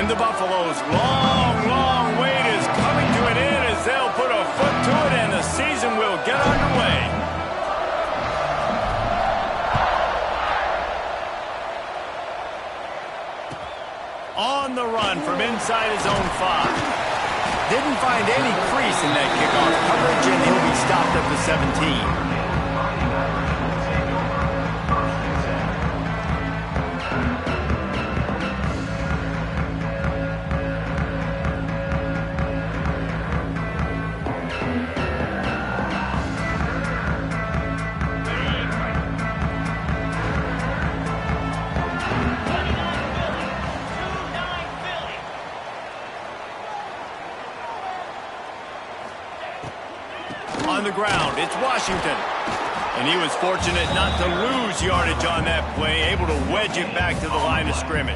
And the Buffalo's long wait is coming to an end as they'll put a foot to it and the season will get underway. On the run from inside his own 5. Didn't find any crease in that kickoff coverage, and he'll be stopped at the 17. On the ground, it's Washington. And he was fortunate not to lose yardage on that play, able to wedge it back to the line of scrimmage.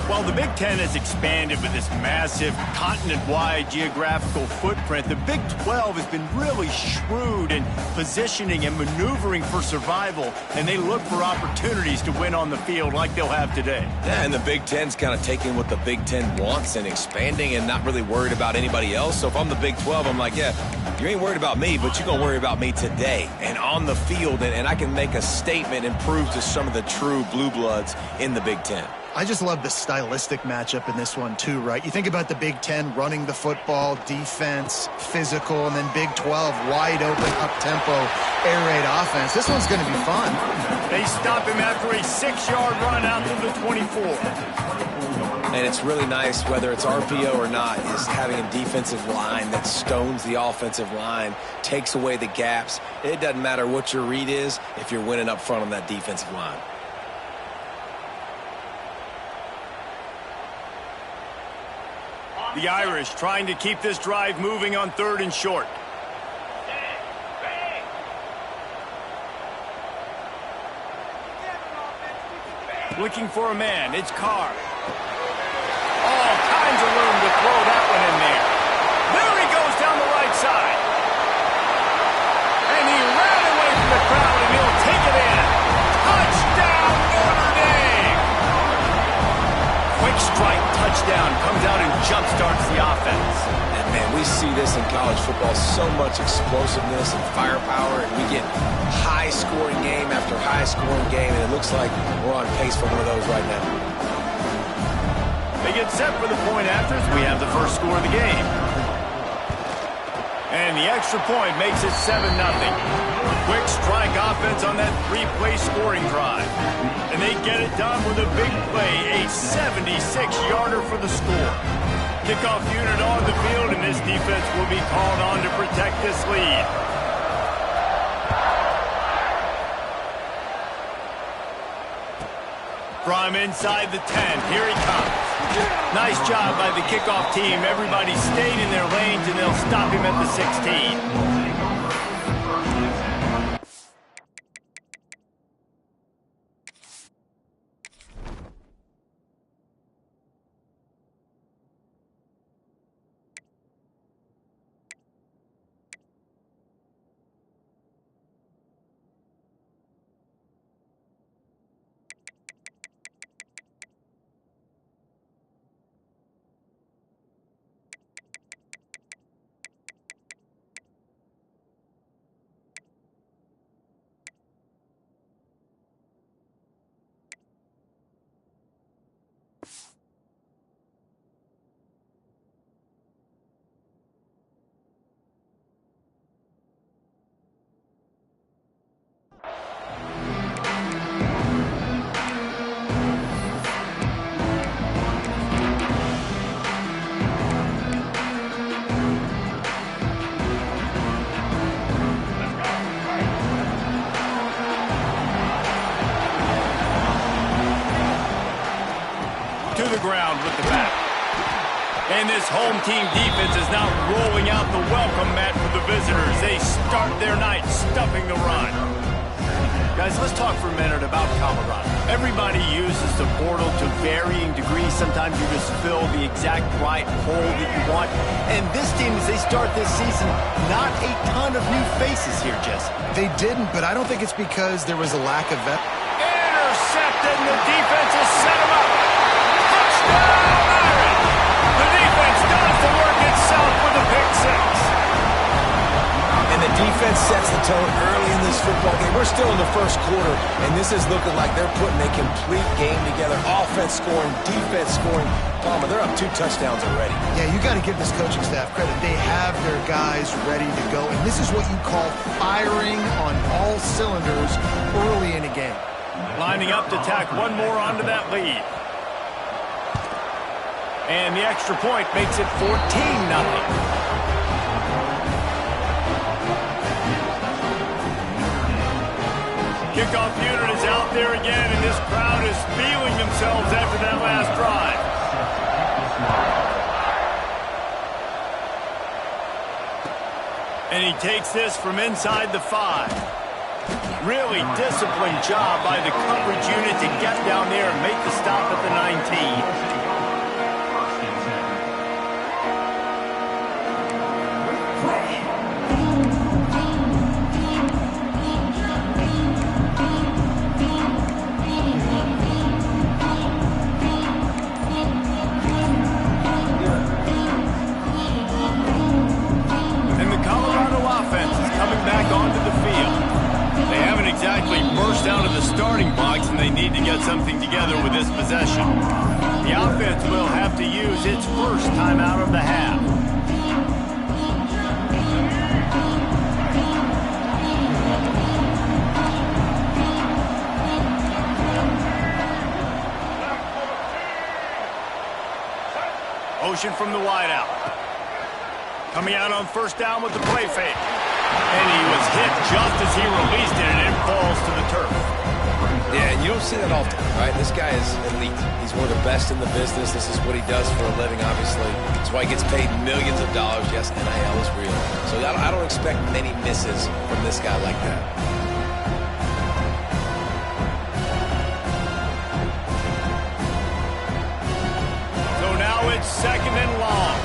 While the Big Ten has expanded with this massive continent-wide geographical footprint, the Big 12 has been really shrewd in positioning and maneuvering for survival, and they look for opportunities to win on the field like they'll have today. Yeah, and the Big Ten's kind of taking what the Big Ten wants and expanding and not really worried about anybody else. So if I'm the Big 12, I'm like, yeah, you ain't worried about me, but you're going to worry about me today and on the field, and I can make a statement and prove to some of the true blue bloods in the Big Ten. I just love the stylistic matchup in this one too, right? You think about the Big Ten running the football, defense, physical, and then Big 12 wide open, up-tempo, air raid offense. This one's going to be fun. They stop him after a 6-yard run out to the 24. And it's really nice, whether it's RPO or not, is having a defensive line that stones the offensive line, takes away the gaps. It doesn't matter what your read is if you're winning up front on that defensive line. The Irish trying to keep this drive moving on 3rd and short. Looking for a man, it's Carr. All kinds of room to throw that one in there. There he goes down the right side. And he ran away from the crowd, and he'll take it in. Touchdown, Notre Dame! Quick strike touchdown comes out and jump-starts the offense. And, man, we see this in college football, so much explosiveness and firepower, and we get high-scoring game after high-scoring game, and it looks like we're on pace for one of those right now. They get set for the point afters. We have the first score of the game. And the extra point makes it 7-0. Quick strike offense on that 3-play scoring drive. And they get it done with a big play, a 76-yarder for the score. Kickoff unit on the field, and this defense will be called on to protect this lead. From inside the 10, here he comes. Nice job by the kickoff team. Everybody stayed in their lanes, and they'll stop him at the 16. Ground with the bat. And this home team defense is now rolling out the welcome mat for the visitors. They start their night stuffing the run. Guys, let's talk for a minute about Colorado. Everybody uses the portal to varying degrees. Sometimes you just fill the exact right hole that you want. And this team, as they start this season, not a ton of new faces here, Jesse. They didn't, but I don't think it's because there was a lack of intercepted, and the defense has set him up. Touchdown! 6. And the defense sets the tone early in this football game. We're still in the first quarter, and this is looking like they're putting a complete game together. Offense scoring, defense scoring. Palmer, they're up 2 touchdowns already. Yeah, you got to give this coaching staff credit. They have their guys ready to go, and this is what you call firing on all cylinders early in a game. Lining up to tack one more onto that lead. And the extra point makes it 14-0. Kickoff unit is out there again, and this crowd is feeling themselves after that last drive. And he takes this from inside the 5. Really disciplined job by the coverage unit to get down there and make the stop at the 19. Out of the starting box, and they need to get something together with this possession. The offense will have to use its first time out of the half. Motion from the wideout. Coming out on first down with the play fake. And he was hit just as he released it, and it falls to the turf. Yeah, and you don't see that often, right? This guy is elite. He's one of the best in the business. This is what he does for a living, obviously. That's why he gets paid millions of dollars. Yes, NIL is real. So I don't expect many misses from this guy like that. So now it's 2nd and long.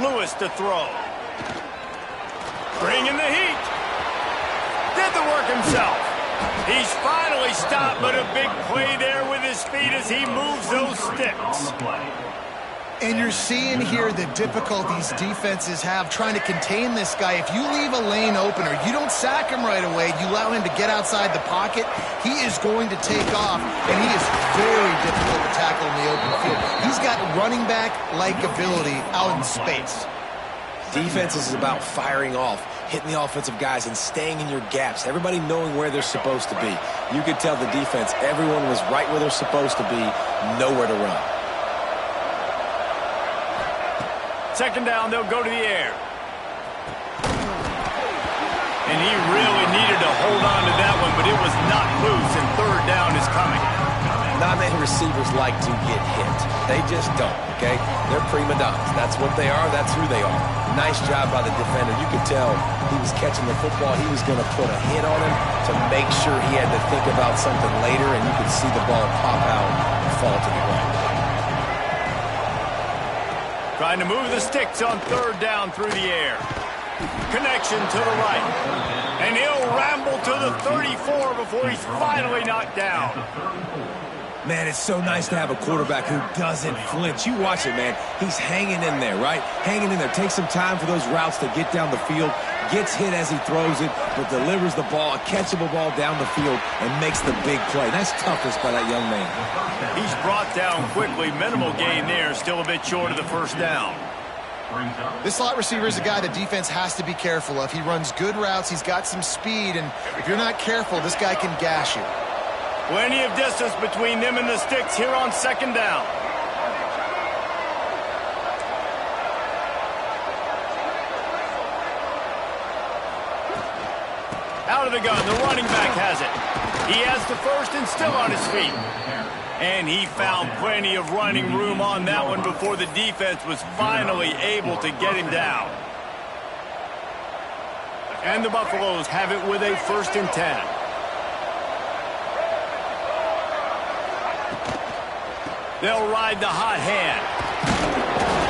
Lewis to throw. Bringing the heat. Did the work himself. He's finally stopped, but a big play there with his feet as he moves those sticks. And you're seeing here the difficulties defenses have trying to contain this guy. If you leave a lane open or you don't sack him right away, you allow him to get outside the pocket, he is going to take off, and he is very difficult to tackle in the open field. He's got running back-like ability out in space. Defense is about firing off, hitting the offensive guys, and staying in your gaps. Everybody knowing where they're supposed to be. You could tell the defense, everyone was right where they're supposed to be, nowhere to run. 2nd down, they'll go to the air. And he really needed to hold on to that one, but it was not loose, and 3rd down is coming. Not many receivers like to get hit. They just don't, okay? They're prima donnas. That's what they are. That's who they are. Nice job by the defender. You could tell he was catching the football. He was going to put a hit on him to make sure he had to think about something later, and you could see the ball pop out and fall to the ground. Trying to move the sticks on 3rd down through the air. Connection to the right. And he'll ramble to the 34 before he's finally knocked down. Man, it's so nice to have a quarterback who doesn't flinch. You watch it, man. He's hanging in there, right? Hanging in there. Takes some time for those routes to get down the field. Gets hit as he throws it, but delivers the ball, a catchable ball down the field, and makes the big play. Nice toughness by that young man. He's brought down quickly. Minimal gain there. Still a bit short of the 1st down. This slot receiver is a guy the defense has to be careful of. He runs good routes. He's got some speed, and if you're not careful, this guy can gash you. Plenty of distance between them and the sticks here on 2nd down. Out of the gun, the running back has it. He has the 1st and still on his feet. And he found plenty of running room on that one before the defense was finally able to get him down. And the Buffaloes have it with a 1st and 10. They'll ride the hot hand.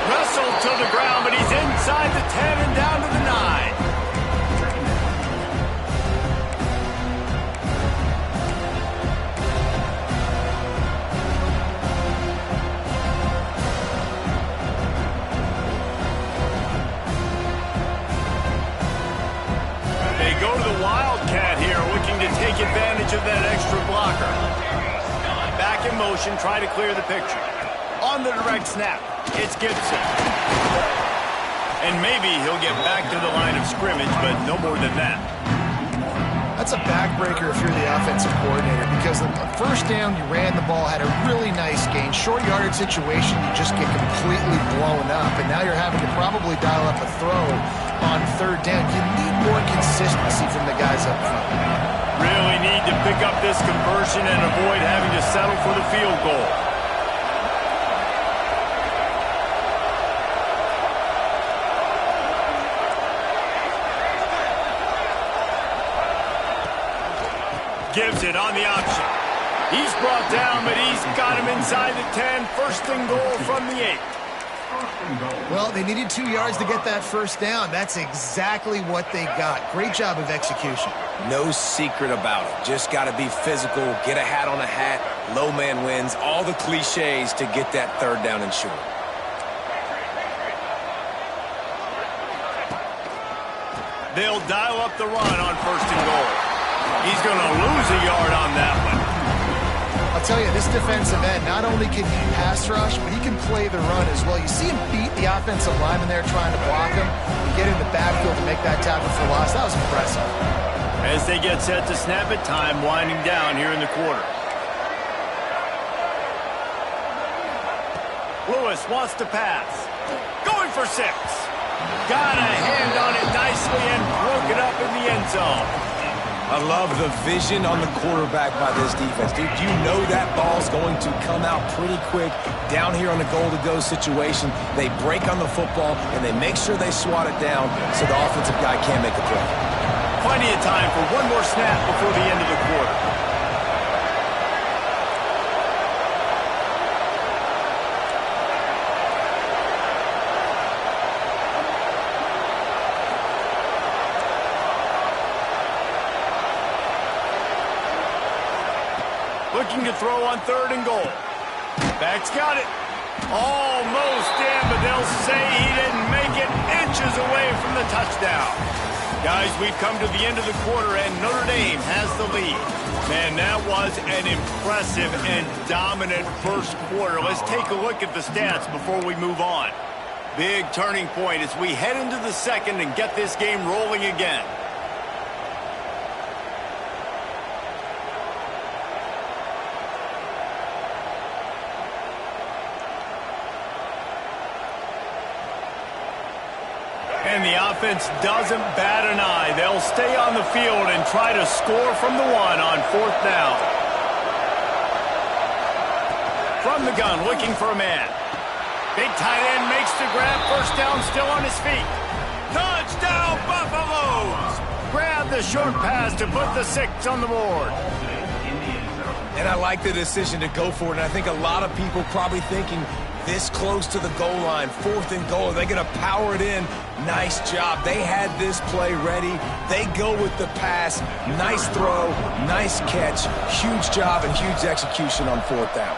Wrestled to the ground, but he's inside the 10 and down to the 9. advantage of that extra blocker. Back in motion, try to clear the picture. On the direct snap, it's Gibson. And maybe he'll get back to the line of scrimmage, but no more than that. That's a backbreaker if you're the offensive coordinator, because the first down you ran the ball, had a really nice gain. Short yardage situation, you just get completely blown up, and now you're having to probably dial up a throw on third down. You need more consistency from the guys up front. Really need to pick up this conversion and avoid having to settle for the field goal. Gives it on the option. He's brought down, but he's got him inside the 10. First and goal from the 8. Well, they needed 2 yards to get that first down. That's exactly what they got. Great job of execution. No secret about it. Just got to be physical, get a hat on a hat, low man wins, all the cliches to get that third down and short. They'll dial up the run on first and goal. He's going to lose a yard on that one. I'll tell you, this defensive end, not only can he pass rush, but he can play the run as well. You see him beat the offensive lineman there trying to block him and get in the backfield to make that tackle for loss. That was impressive. As they get set to snap it, time winding down here in the quarter. Lewis wants to pass. Going for 6. Got a hand on it nicely and broke it up in the end zone. I love the vision on the quarterback by this defense. Dude, you know that ball's going to come out pretty quick down here on the goal-to-go situation. They break on the football, and they make sure they swat it down so the offensive guy can't make a play. Plenty of time for one more snap before the end of the quarter. Looking to throw on third and goal. Back's got it. Almost in, but they'll say he didn't make it, inches away from the touchdown. Guys, we've come to the end of the quarter, and Notre Dame has the lead. Man, that was an impressive and dominant first quarter. Let's take a look at the stats before we move on. Big turning point as we head into the second and get this game rolling again. And the offense doesn't bat an eye. They'll stay on the field and try to score from the 1 on fourth down. From the gun, looking for a man. Big tight end makes the grab. First down, still on his feet. Touchdown, Buffaloes! Grab the short pass to put the 6 on the board. And I like the decision to go for it. And I think a lot of people probably thinking this close to the goal line, fourth and goal, are they going to power it in? Nice job. They had this play ready. They go with the pass. Nice throw, nice catch. Huge job and huge execution on fourth down.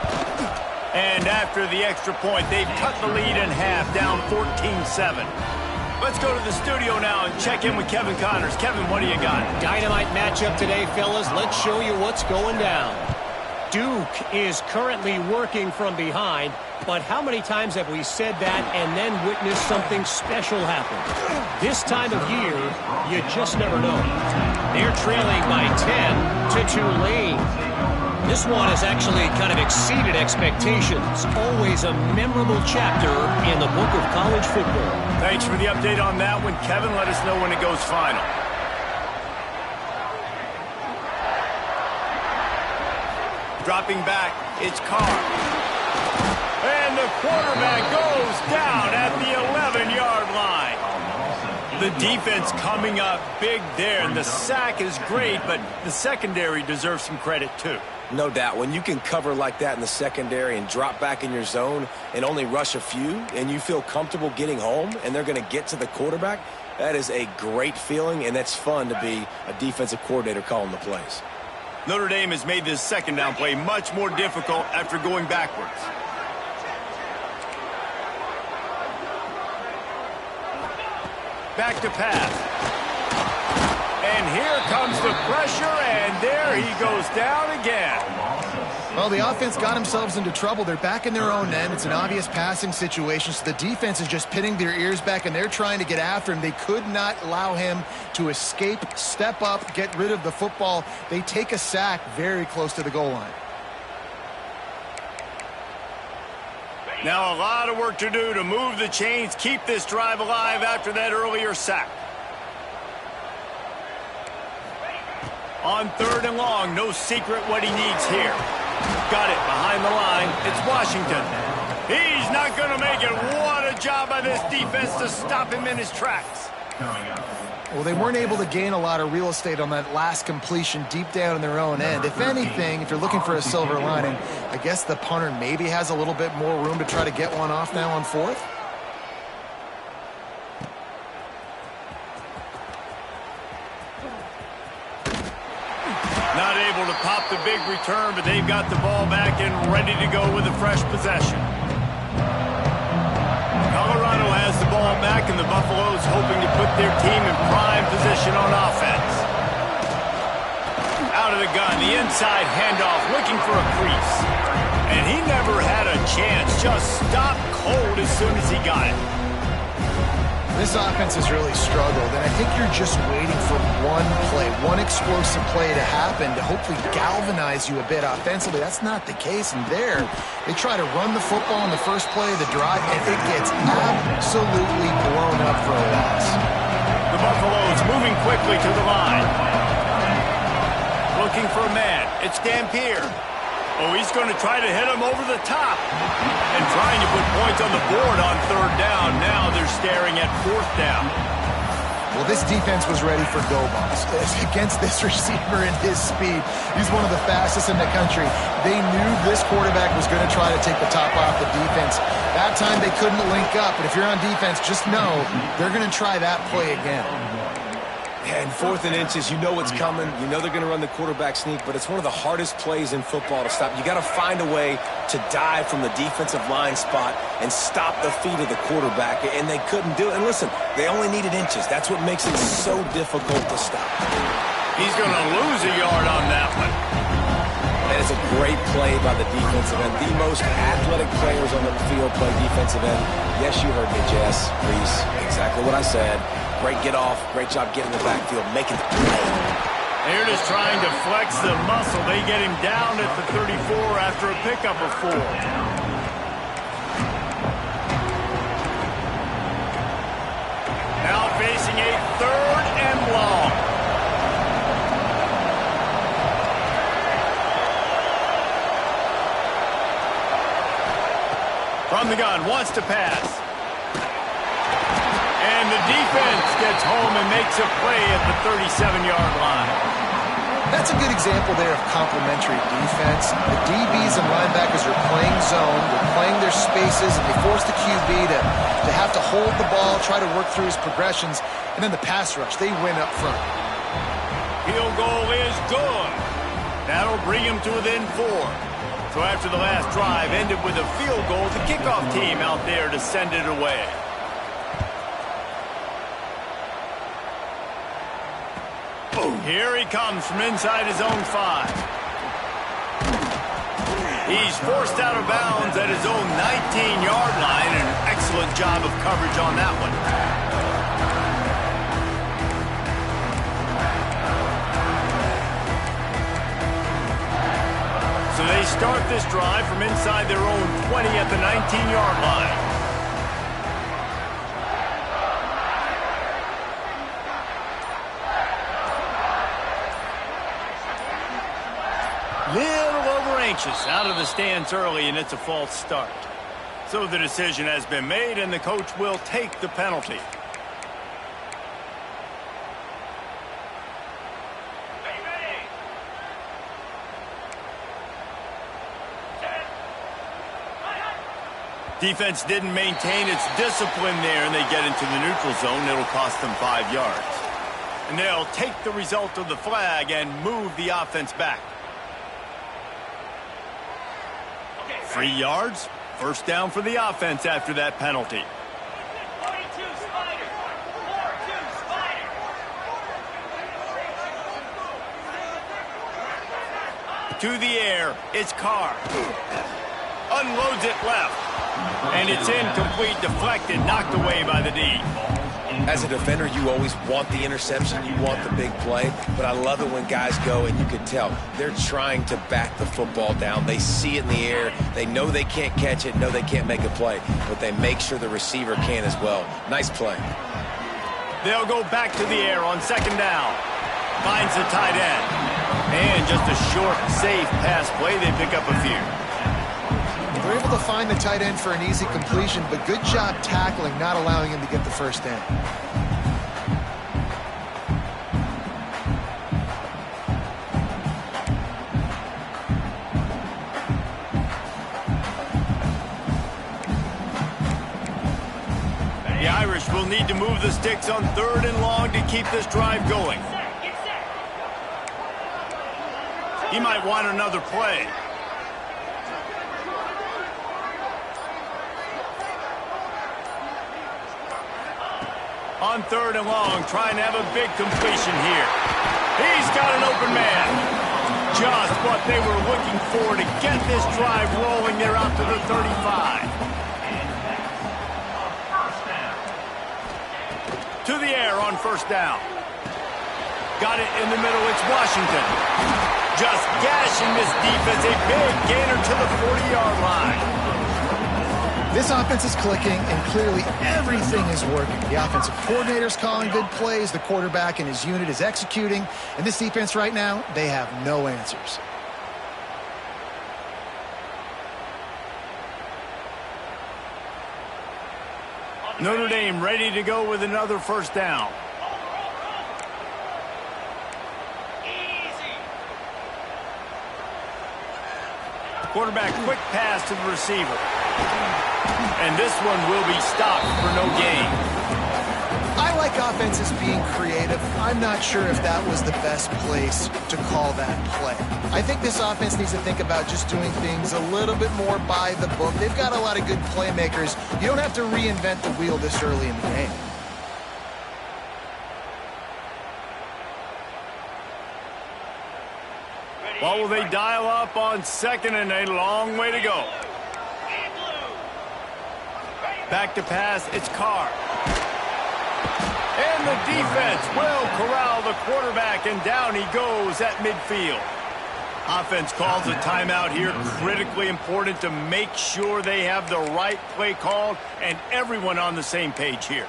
And after the extra point, they've cut the lead in half, down 14-7. Let's go to the studio now and check in with Kevin Connors. Kevin, what do you got? Dynamite matchup today, fellas. Let's show you what's going down. Duke is currently working from behind, but how many times have we said that and then witnessed something special happen? This time of year, you just never know. They're trailing by 10 to Tulane. This one has actually kind of exceeded expectations. Always a memorable chapter in the book of college football. Thanks for the update on that one, Kevin. Let us know when it goes final. Dropping back, it's Carr. And the quarterback goes down at the 11-yard line. The defense coming up big there, and the sack is great, but the secondary deserves some credit too. No doubt. When you can cover like that in the secondary and drop back in your zone and only rush a few, and you feel comfortable getting home, and they're going to get to the quarterback, that is a great feeling, and that's fun to be a defensive coordinator calling the plays. Notre Dame has made this second down play much more difficult after going backwards. Back to pass. And here comes the pressure, and there he goes down again. Well, the offense got themselves into trouble. They're back in their own end. It's an obvious passing situation, so the defense is just pinning their ears back, and they're trying to get after him. They could not allow him to escape, step up, get rid of the football. They take a sack very close to the goal line. Now a lot of work to do to move the chains, keep this drive alive after that earlier sack. On 3rd and long, no secret what he needs here. Got it behind the line. It's Washington. He's not going to make it. What a job by this defense to stop him in his tracks. Well, they weren't able to gain a lot of real estate on that last completion deep down in their own end. If anything, if you're looking for a silver lining, I guess the punter maybe has a little bit more room to try to get one off now on 4th. Not able to pop the big return, but they've got the ball back and ready to go with a fresh possession. Colorado has the ball back, and the Buffaloes hoping to put their team in prime position on offense. Out of the gun, the inside handoff, looking for a crease. And he never had a chance, just stopped cold as soon as he got it. This offense has really struggled, and I think you're just waiting for one play, one explosive play to happen to hopefully galvanize you a bit offensively. That's not the case, and there, they try to run the football in the first play of the drive, and it gets absolutely blown up for a loss. The Buffaloes moving quickly to the line. Looking for a man. It's Dampier. Oh, he's going to try to hit him over the top. And trying to put points on the board on 3rd down. Now they're staring at 4th down. Well, this defense was ready for go-balls. Against this receiver and his speed, he's one of the fastest in the country. They knew this quarterback was going to try to take the top off the defense. That time they couldn't link up, but if you're on defense, just know they're going to try that play again. And 4th and inches, you know what's coming. You know they're going to run the quarterback sneak, but it's one of the hardest plays in football to stop. You got to find a way to dive from the defensive line spot and stop the feet of the quarterback, and they couldn't do it. And listen, they only needed inches. That's what makes it so difficult to stop. He's going to lose a yard on that one. That is a great play by the defensive end. The most athletic players on the field play defensive end. Yes, you heard me, Jess, Reese. Exactly what I said. Great get off. Great job getting in the backfield, making the play. They're just trying to flex the muscle. They get him down at the 34 after a pickup of 4. Now facing a 3rd and long. From the gun, wants to pass. And the defense gets home and makes a play at the 37-yard line. That's a good example there of complementary defense. The DBs and linebackers are playing zone, they're playing their spaces, and they force the QB to have to hold the ball, try to work through his progressions, and then the pass rush, they win up front. Field goal is good. That'll bring him to within 4. So after the last drive ended with a field goal, the kickoff team out there to send it away. Here he comes from inside his own 5. He's forced out of bounds at his own 19-yard line. An excellent job of coverage on that one. So they start this drive from inside their own 20 at the 19-yard line. Little over anxious out of the stands early, and it's a false start. So the decision has been made, and the coach will take the penalty. Defense didn't maintain its discipline there, and they get into the neutral zone. It'll cost them 5 yards. And they'll take the result of the flag and move the offense back. 3 yards, first down for the offense after that penalty. To the air, it's Carr. Unloads it left. And it's incomplete, deflected, knocked away by the D. As a defender, you always want the interception, you want the big play, but I love it when guys go, and you can tell, they're trying to back the football down. They see it in the air. They know they can't catch it, know they can't make a play, but they make sure the receiver can as well. Nice play. They'll go back to the air on second down. Finds the tight end. And just a short, safe pass play. They pick up a few. They're able to find the tight end for an easy completion, but good job tackling, not allowing him to get the first down. The Irish will need to move the sticks on 3rd and long to keep this drive going. He might want another play. On 3rd and long, trying to have a big completion here. He's got an open man. Just what they were looking for to get this drive rolling. They're out to the 35. To the air on 1st down. Got it in the middle. It's Washington. Just gashing this defense. A big gainer to the 40-yard line. This offense is clicking, and clearly everything is working. The offensive coordinator's calling good plays. The quarterback and his unit is executing. And this defense right now, they have no answers. Notre Dame ready to go with another 1st down. Quarterback, quick pass to the receiver. And this one will be stopped for no gain. I like offenses being creative. I'm not sure if that was the best place to call that play. I think this offense needs to think about just doing things a little bit more by the book. They've got a lot of good playmakers. You don't have to reinvent the wheel this early in the game. Well, will they dial up on 2nd and a long way to go? Back to pass, it's Carr. And the defense will corral the quarterback, and down he goes at midfield. Offense calls a timeout here. Critically important to make sure they have the right play called and everyone on the same page here.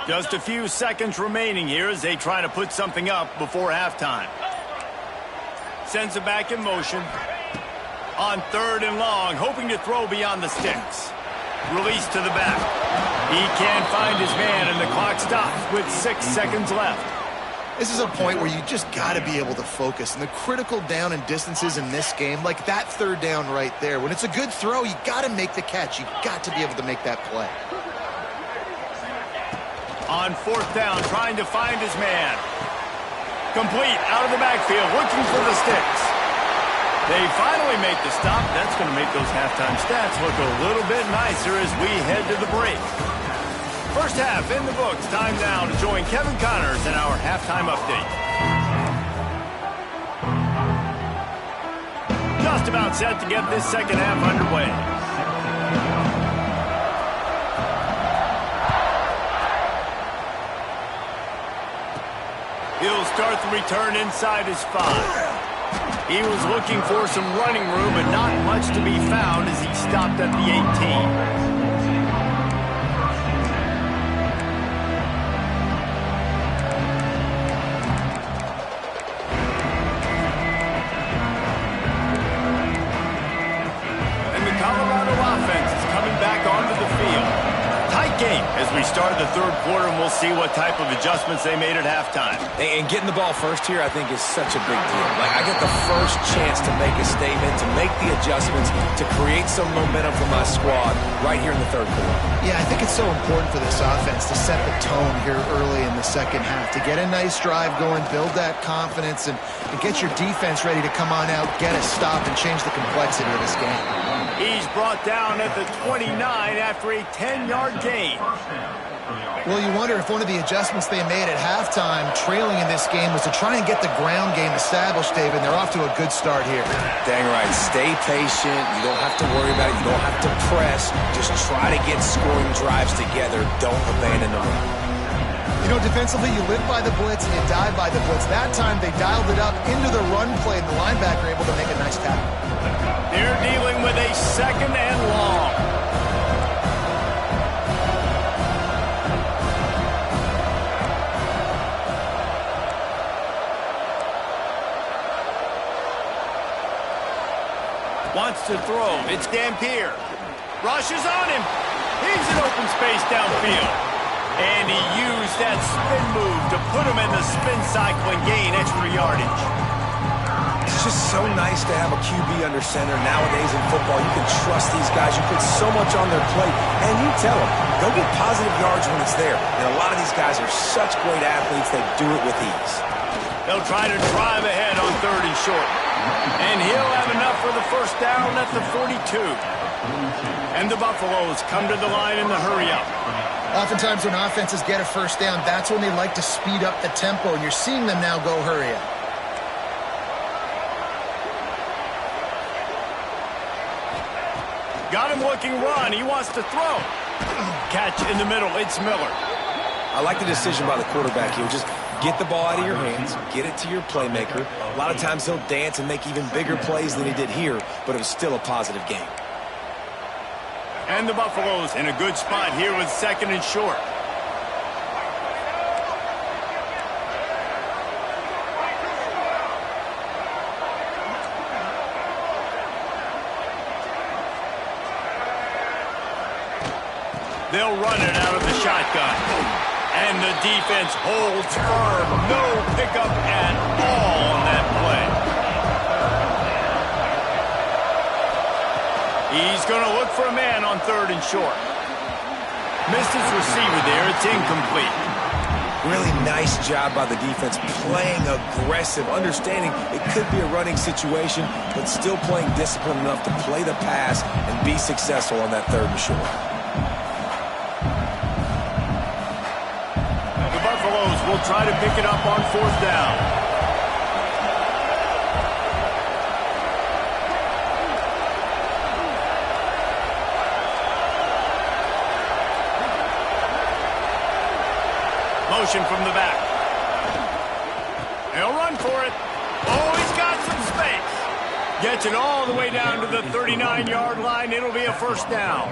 Just a few seconds remaining here as they try to put something up before halftime. Sends it back in motion. On 3rd and long, hoping to throw beyond the sticks. Release to the back. He can't find his man, and the clock stops with 6 seconds left. This is a point where you just got to be able to focus. And the critical down and distances in this game, like that 3rd down right there, when it's a good throw, you got to make the catch. You got to be able to make that play. On 4th down, trying to find his man. Complete out of the backfield, looking for the sticks. They finally make the stop. That's going to make those halftime stats look a little bit nicer as we head to the break. First half in the books. Time now to join Kevin Connors in our halftime update. Just about set to get this second half underway. He'll start the return inside his 5. He was looking for some running room, but not much to be found as he stopped at the 18. And the Colorado offense is coming back onto the field. Tight game as we start the third quarter, and we'll see what type of adjustments they made at halftime. And getting the ball first here, I think, is such a big deal. Like, I get the first chance to make a statement, to make the adjustments, to create some momentum for my squad right here in the third quarter. Yeah, I think it's so important for this offense to set the tone here early in the second half, to get a nice drive going, build that confidence, and get your defense ready to come on out, get a stop, and change the complexity of this game. He's brought down at the 29 after a 10-yard gain. Well, you wonder if one of the adjustments they made at halftime, trailing in this game, was to try and get the ground game established, David. They're off to a good start here. Dang right. Stay patient. You don't have to worry about it. You don't have to press. Just try to get scoring drives together. Don't abandon the run. You know, defensively, you live by the blitz and you die by the blitz. That time, they dialed it up into the run play, and the linebacker able to make a nice tackle. They're dealing with a second and long. Wants to throw. It's Dampier. Rushes on him. He's in open space downfield. And he used that spin move to put him in the spin cycle and gain extra yardage. It's just so nice to have a QB under center. Nowadays in football, you can trust these guys. You put so much on their plate, and you tell them, go get positive yards when it's there. And a lot of these guys are such great athletes, they do it with ease. They'll try to drive ahead on 3rd and short. And he'll have enough for the first down at the 42. And the Buffaloes come to the line in the hurry-up. Oftentimes when offenses get a first down, that's when they like to speed up the tempo, and you're seeing them now go hurry up. Got him looking run. He wants to throw. Catch in the middle. It's Miller. I like the decision by the quarterback here. Just get the ball out of your hands, get it to your playmaker. A lot of times he'll dance and make even bigger plays than he did here, but it was still a positive game. And the Buffaloes in a good spot here with 2nd and short. They'll run it out of the shotgun. And the defense holds firm. No pickup at all on that play. He's going to look for a man on 3rd and short. Missed his receiver there. It's incomplete. Really nice job by the defense, playing aggressive, understanding it could be a running situation, but still playing disciplined enough to play the pass and be successful on that 3rd and short. Will try to pick it up on 4th down. Motion from the back. He'll run for it. Oh, he's got some space. Gets it all the way down to the 39-yard line. It'll be a first down.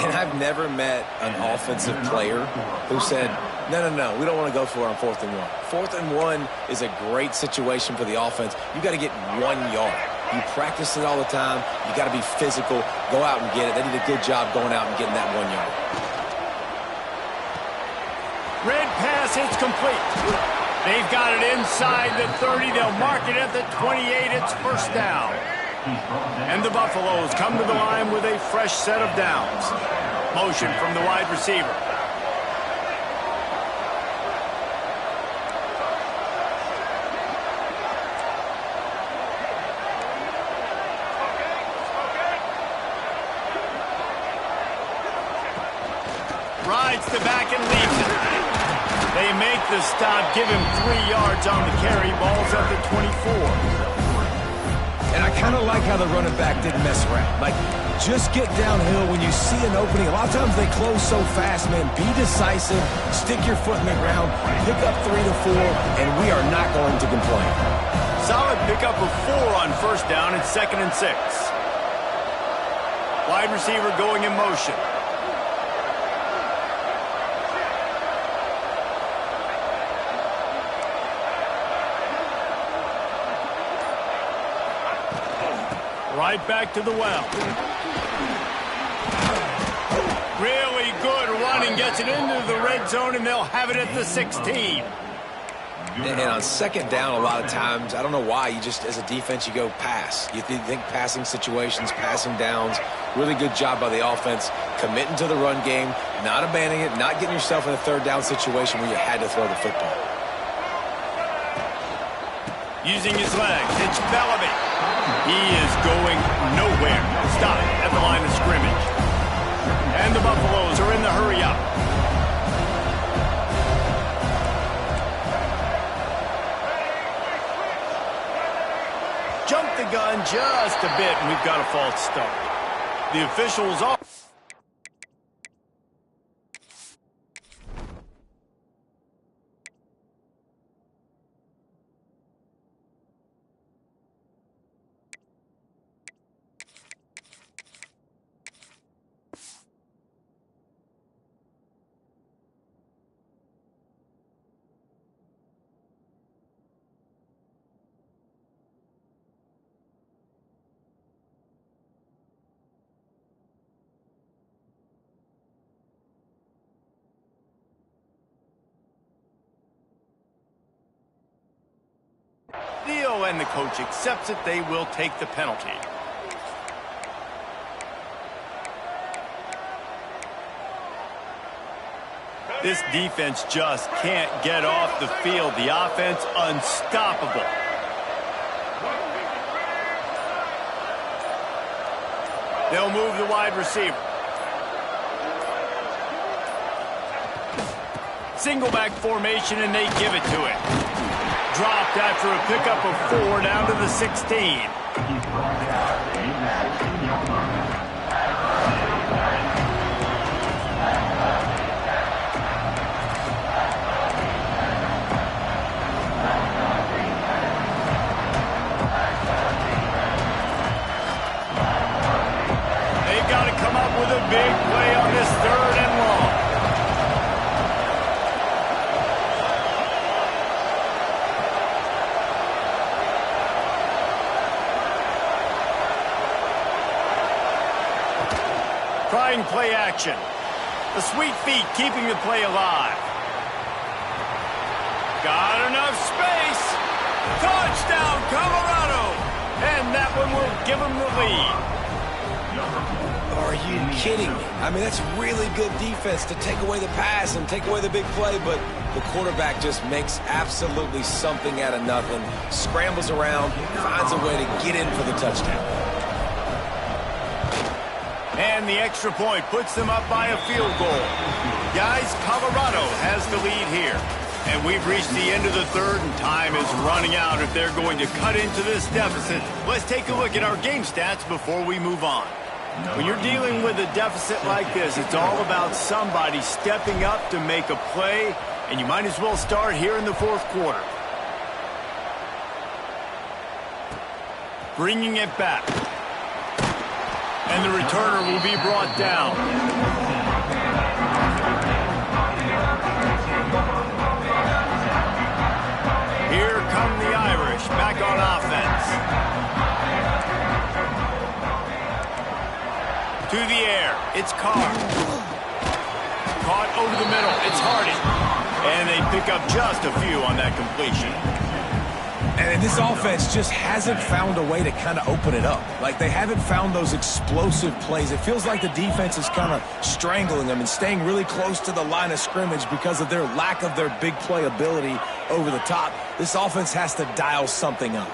And I've never met an offensive player who said, no, we don't want to go for it on 4th and 1. 4th and 1 is a great situation for the offense. You got to get 1 yard. You practice it all the time. You got to be physical. Go out and get it. They did a good job going out and getting that 1 yard. Red pass, it's complete. They've got it inside the 30. They'll mark it at the 28. It's first down. And the Buffaloes come to the line with a fresh set of downs. Motion from the wide receiver. Rides the back and leaves it. They make the stop, give him 3 yards on the carry. Ball's at the 24. And I kind of like how the running back didn't mess around. Like, just get downhill when you see an opening. A lot of times they close so fast, man. Be decisive, stick your foot in the ground, pick up 3 to 4, and we are not going to complain. Solid pickup of 4 on first down. It's 2nd and 6. Wide receiver going in motion. Right back to the well. Really good running, gets it into the red zone, and they'll have it at the 16. And on second down, a lot of times, I don't know why, you just, as a defense, you go pass. You think passing situations, passing downs. Really good job by the offense, committing to the run game, not abandoning it, not getting yourself in a third down situation where you had to throw the football. Using his legs, it's Bellamy. He is going nowhere. Stop at the line of scrimmage. And the Buffaloes are in the hurry up. Jump the gun just a bit, and we've got a false start. The officials are... Theo and the coach accepts that they will take the penalty. This defense just can't get off the field. The offense unstoppable. They'll move the wide receiver. Single back formation, and they give it to it. Dropped after a pickup of 4 down to the 16. They've got to come up with a big play on this 3rd and long. Trying play action. The sweet feet keeping the play alive. Got enough space. Touchdown, Colorado. And that one will give them the lead. Are you kidding me? I mean, that's really good defense to take away the pass and take away the big play, but the quarterback just makes absolutely something out of nothing, scrambles around, finds a way to get in for the touchdown. And the extra point puts them up by a field goal. Guys, Colorado has the lead here. And we've reached the end of the 3rd, and time is running out if they're going to cut into this deficit. Let's take a look at our game stats before we move on. When you're dealing with a deficit like this, it's all about somebody stepping up to make a play, and you might as well start here in the 4th quarter. Bringing it back. And the returner will be brought down. Here come the Irish back on offense. To the air, it's Carr. Caught over the middle, it's Hardy. And they pick up just a few on that completion. And this offense just hasn't found a way to kind of open it up. Like, they haven't found those explosive plays. It feels like the defense is kind of strangling them and staying really close to the line of scrimmage because of their lack of their big play ability over the top. This offense has to dial something up.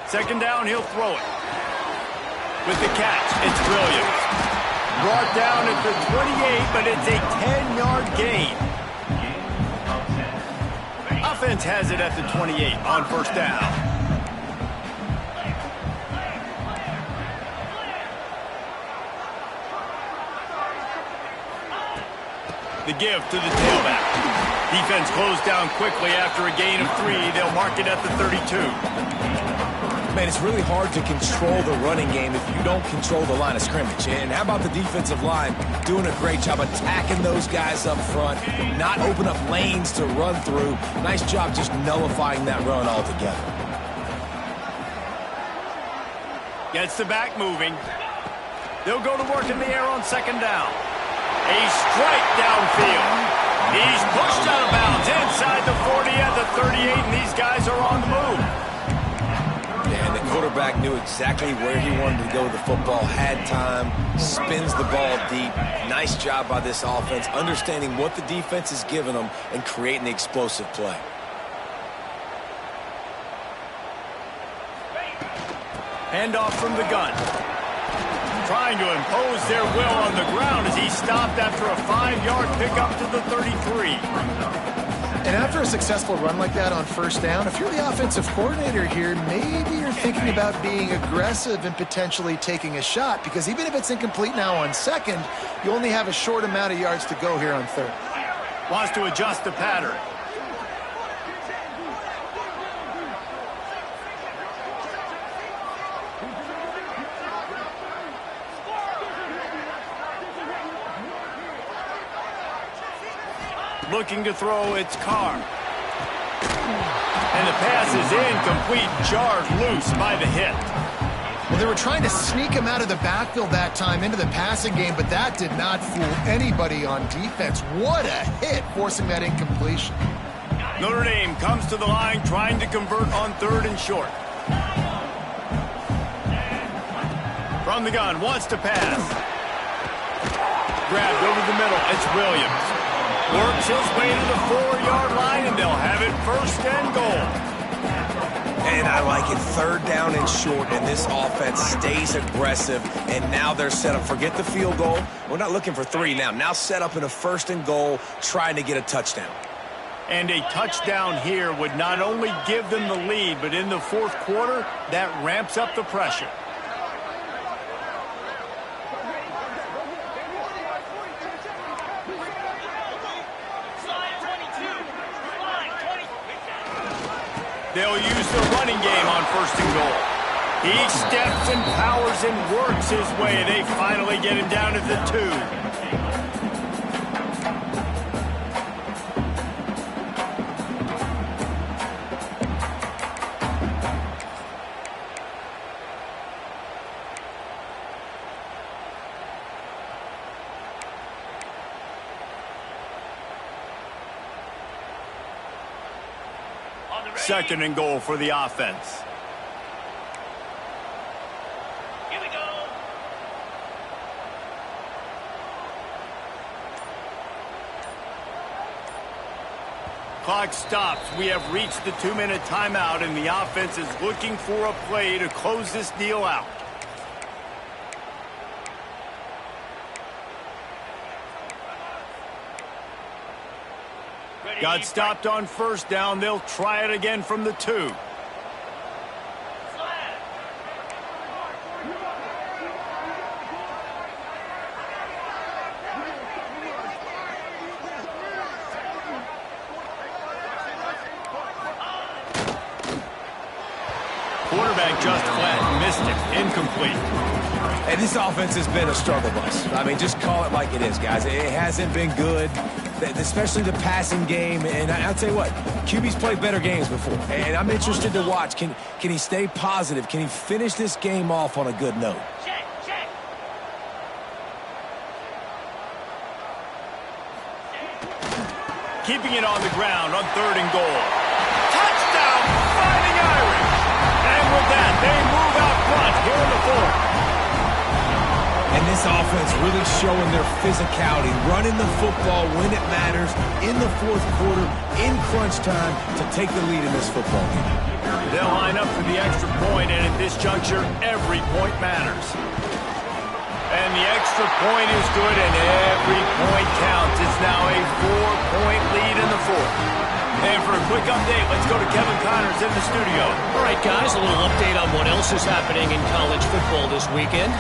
2nd down, he'll throw it. With the catch, it's Williams. Brought down at the 28, but it's a 10-yard gain. Offense has it at the 28 on 1st down. The give to the tailback. Defense closed down quickly after a gain of 3. They'll mark it at the 32. Man, it's really hard to control the running game if you don't control the line of scrimmage. And how about the defensive line doing a great job attacking those guys up front, not open up lanes to run through. Nice job just nullifying that run altogether. Gets the back moving. They'll go to work in the air on second down. A strike downfield. He's pushed out of bounds inside the 40 at the 38, and these guys are on the move. Yeah, and the quarterback knew exactly where he wanted to go with the football, had time, spins the ball deep. Nice job by this offense, understanding what the defense is giving them and creating the explosive play. Handoff from the gun. Trying to impose their will on the ground as he stopped after a 5-yard pickup to the 33. And after a successful run like that on first down, if you're the offensive coordinator here, maybe you're thinking about being aggressive and potentially taking a shot, because even if it's incomplete now on second, you only have a short amount of yards to go here on third. Wants to adjust the pattern. Looking to throw, it's Carr. And the pass is incomplete, jarred loose by the hit. Well, they were trying to sneak him out of the backfield that time into the passing game, but that did not fool anybody on defense. What a hit, forcing that incompletion. Notre Dame comes to the line trying to convert on third and short. From the gun, wants to pass. Grabbed over the middle, it's Williams. Works his way to the 4-yard line, and they'll have it first and goal. And I like it, third down and short, and this offense stays aggressive, and now they're set up. Forget the field goal. We're not looking for 3 now. Now set up in a first and goal, trying to get a touchdown. And a touchdown here would not only give them the lead, but in the fourth quarter, that ramps up the pressure. They'll use the running game on first and goal. He steps and powers and works his way. They finally get him down to the 2. Second and goal for the offense. Here we go. Clock stops. We have reached the 2-minute timeout, and the offense is looking for a play to close this deal out. Got stopped on first down. They'll try it again from the 2. Quarterback just flat missed it. Incomplete. And this offense has been a struggle bus. I mean, just call it like it is, guys. It hasn't been good, especially the passing game. And I'll tell you what, QB's played better games before. And I'm interested to watch. Can he stay positive? Can he finish this game off on a good note? Check, check. Keeping it on the ground on third and goal. Touchdown, Fighting Irish. And with that, they move out front here in the fourth. And this offense really showing their physicality, running the football when it matters, in the fourth quarter, in crunch time, to take the lead in this football game. They'll line up for the extra point, and at this juncture, every point matters. And the extra point is good, and every point counts. It's now a 4-point lead in the fourth. And for a quick update, let's go to Kevin Connors in the studio. All right, guys, a little update on what else is happening in college football this weekend.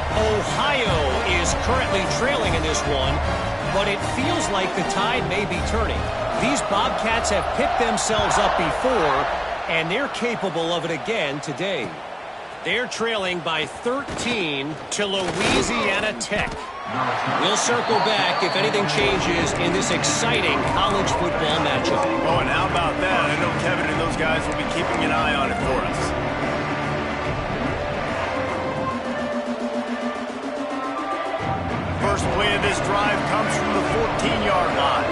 Ohio is currently trailing in this one, but it feels like the tide may be turning. These Bobcats have picked themselves up before, and they're capable of it again today. They're trailing by 13 to Louisiana Tech. We'll circle back if anything changes in this exciting college football matchup. Oh, and how about that? I know Kevin and those guys will be keeping an eye on it for us. drive comes from the 14-yard line.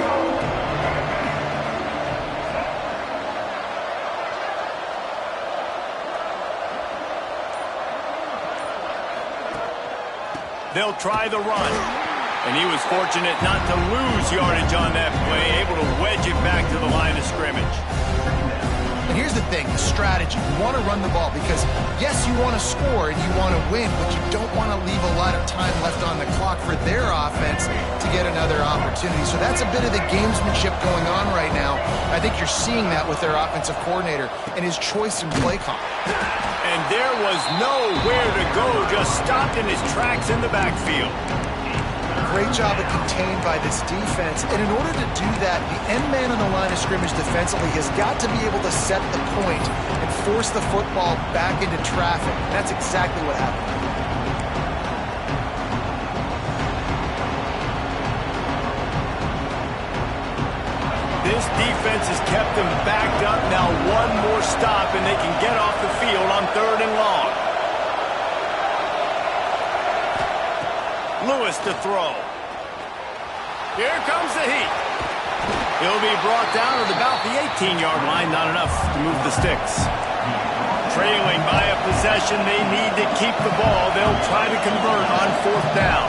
They'll try the run. And he was fortunate not to lose yardage on that play, able to wedge it back to the line of scrimmage. And here's the thing, the strategy. You want to run the ball because, yes, you want to score and you want to win, but you don't want to leave a lot of time left on the clock for their offense to get another opportunity. So that's a bit of the gamesmanship going on right now. I think you're seeing that with their offensive coordinator and his choice in play call. And there was nowhere to go, just stopped in his tracks in the backfield. Great job of contained by this defense. And in order to do that, the end man on the line of scrimmage defensively has got to be able to set the point and force the football back into traffic. And that's exactly what happened. This defense has kept them backed up. Now one more stop and they can get off the field on 3rd and long. Lewis to throw. Here comes the heat. He'll be brought down at about the 18-yard line. Not enough to move the sticks. Trailing by a possession, they need to keep the ball. They'll try to convert on 4th down.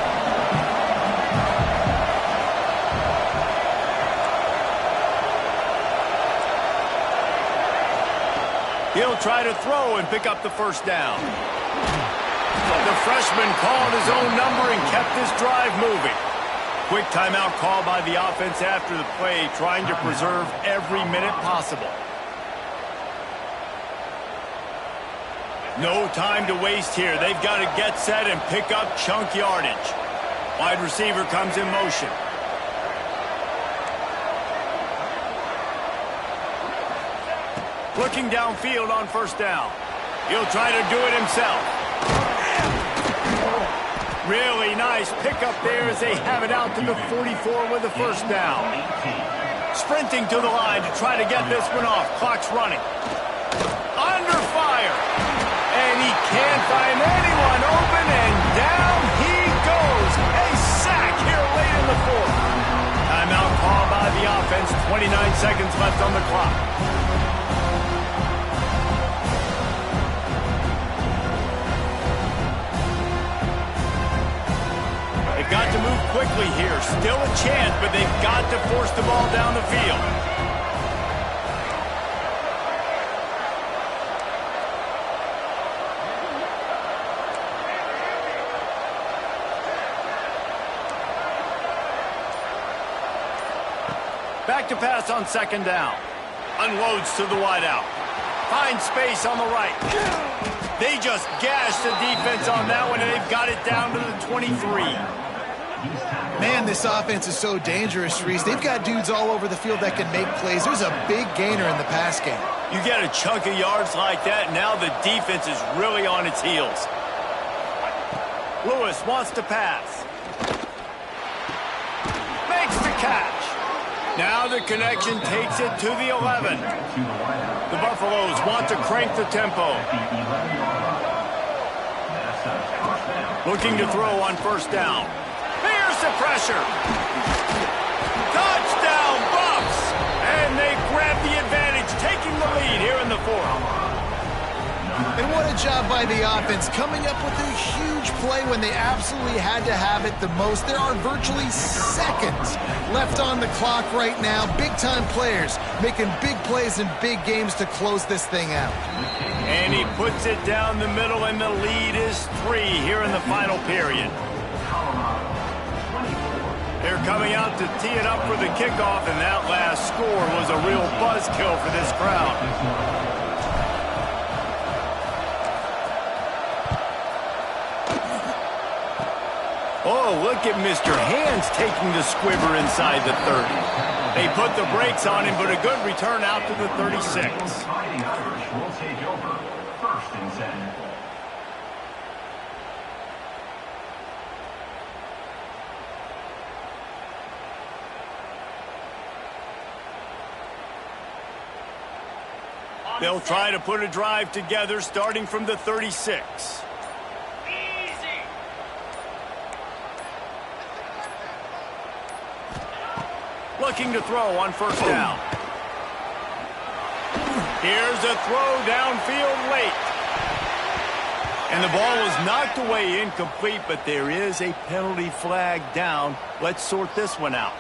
He'll try to throw and pick up the 1st down. The freshman called his own number and kept this drive moving. Quick timeout call by the offense after the play, trying to preserve every minute possible. No time to waste here. They've got to get set and pick up chunk yardage. Wide receiver comes in motion. Looking downfield on 1st down. He'll try to do it himself. Really nice pickup there as they have it out to the 44 with the 1st down. Sprinting to the line to try to get this one off. Clock's running. Under fire. And he can't find anyone open, and down he goes. A sack here late in the 4th. Timeout called by the offense. 29 seconds left on the clock. Got to move quickly here. Still a chance, but they've got to force the ball down the field. Back to pass on 2nd down. Unloads to the wideout. Finds space on the right. They just gashed the defense on that one, and they've got it down to the 23. Man, this offense is so dangerous, Reese. They've got dudes all over the field that can make plays. There's a big gainer in the pass game. You get a chunk of yards like that, now the defense is really on its heels. Lewis wants to pass. Makes the catch. Now the connection takes it to the 11. The Buffaloes want to crank the tempo. Looking to throw on 1st down. Here's the pressure. Touchdown, Buffs! And they grab the advantage, taking the lead here in the 4th. And what a job by the offense, coming up with a huge play when they absolutely had to have it the most. There are virtually seconds left on the clock right now. Big-time players making big plays in big games to close this thing out. And he puts it down the middle, and the lead is 3 here in the final period. They're coming out to tee it up for the kickoff, and that last score was a real buzzkill for this crowd. Oh, look at Mr. Hands taking the squibber inside the 30. They put the brakes on him, but a good return out to the 36. Will take over 1st and 10. They'll try to put a drive together starting from the 36. looking to throw on first down. Here's a throw downfield late. And the ball was knocked away incomplete, but there is a penalty flag down. Let's sort this one out.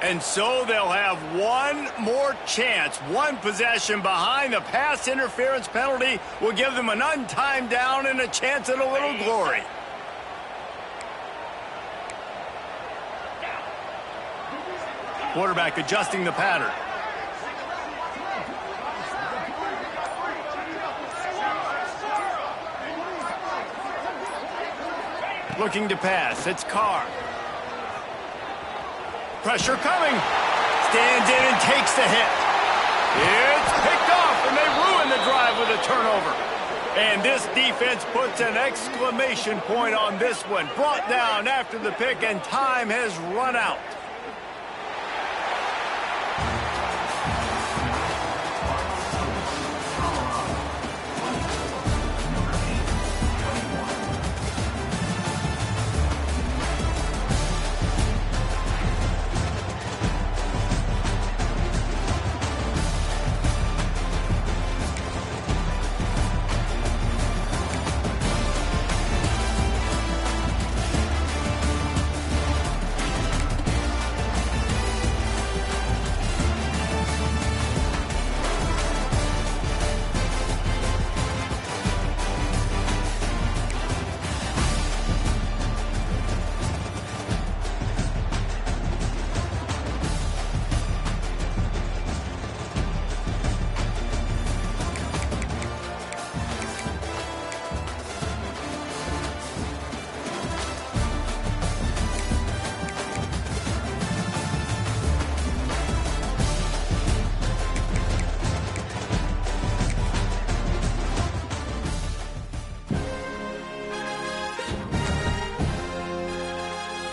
And so they'll have one more chance. One possession behind. The pass interference penalty will give them an untimed down and a chance at a little glory. Quarterback adjusting the pattern. Looking to pass. It's Carr. Pressure coming. Stands in and takes the hit. It's picked off, and they ruin the drive with a turnover. And this defense puts an exclamation point on this one. Brought down after the pick, and time has run out.